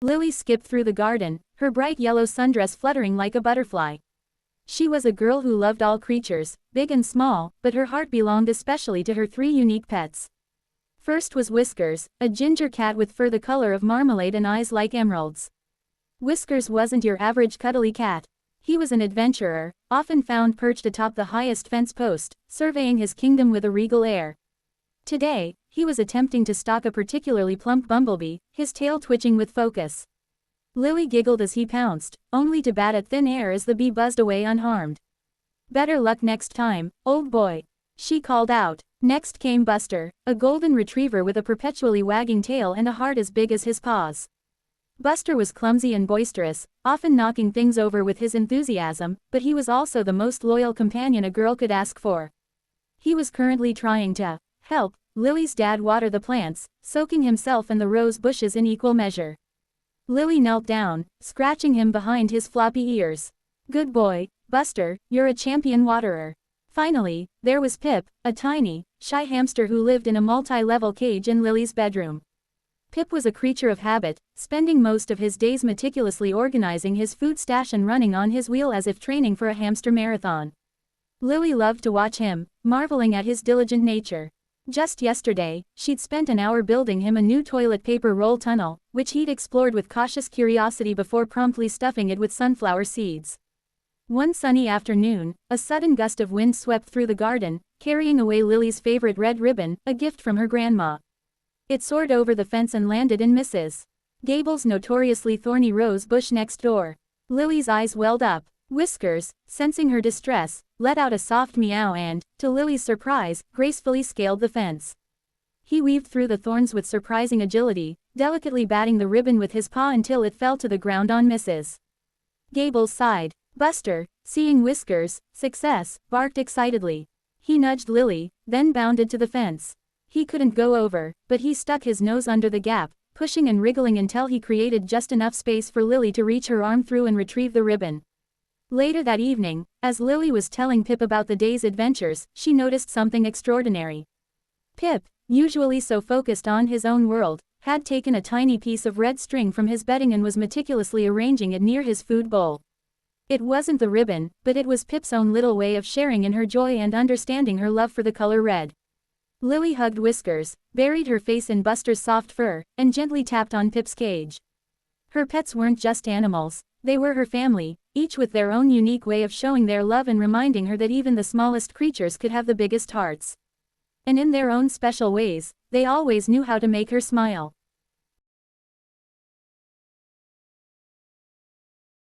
Lily skipped through the garden, her bright yellow sundress fluttering like a butterfly. She was a girl who loved all creatures, big and small, but her heart belonged especially to her three unique pets. First was Whiskers, a ginger cat with fur the color of marmalade and eyes like emeralds. Whiskers wasn't your average cuddly cat. He was an adventurer, often found perched atop the highest fence post, surveying his kingdom with a regal air. Today, he was attempting to stalk a particularly plump bumblebee, his tail twitching with focus. Lily giggled as he pounced, only to bat at thin air as the bee buzzed away unharmed. "Better luck next time, old boy," she called out. Next came Buster, a golden retriever with a perpetually wagging tail and a heart as big as his paws. Buster was clumsy and boisterous, often knocking things over with his enthusiasm, but he was also the most loyal companion a girl could ask for. He was currently trying to help Lily's dad water the plants, soaking himself and the rose bushes in equal measure. Lily knelt down, scratching him behind his floppy ears. "Good boy, Buster, you're a champion waterer." Finally, there was Pip, a tiny, shy hamster who lived in a multi-level cage in Lily's bedroom. Pip was a creature of habit, spending most of his days meticulously organizing his food stash and running on his wheel as if training for a hamster marathon. Lily loved to watch him, marveling at his diligent nature. Just yesterday, she'd spent an hour building him a new toilet paper roll tunnel, which he'd explored with cautious curiosity before promptly stuffing it with sunflower seeds. One sunny afternoon, a sudden gust of wind swept through the garden, carrying away Lily's favorite red ribbon, a gift from her grandma. It soared over the fence and landed in Mrs. Gable's notoriously thorny rose bush next door. Lily's eyes welled up. Whiskers, sensing her distress, let out a soft meow and, to Lily's surprise, gracefully scaled the fence. He weaved through the thorns with surprising agility, delicately batting the ribbon with his paw until it fell to the ground on Mrs. Gable's side. Buster, seeing Whiskers' success, barked excitedly. He nudged Lily, then bounded to the fence. He couldn't go over, but he stuck his nose under the gap, pushing and wriggling until he created just enough space for Lily to reach her arm through and retrieve the ribbon. Later that evening, as Lily was telling Pip about the day's adventures, she noticed something extraordinary. Pip, usually so focused on his own world, had taken a tiny piece of red string from his bedding and was meticulously arranging it near his food bowl. It wasn't the ribbon, but it was Pip's own little way of sharing in her joy and understanding her love for the color red. Lily hugged Whiskers, buried her face in Buster's soft fur, and gently tapped on Pip's cage. Her pets weren't just animals, they were her family, each with their own unique way of showing their love and reminding her that even the smallest creatures could have the biggest hearts. And in their own special ways, they always knew how to make her smile.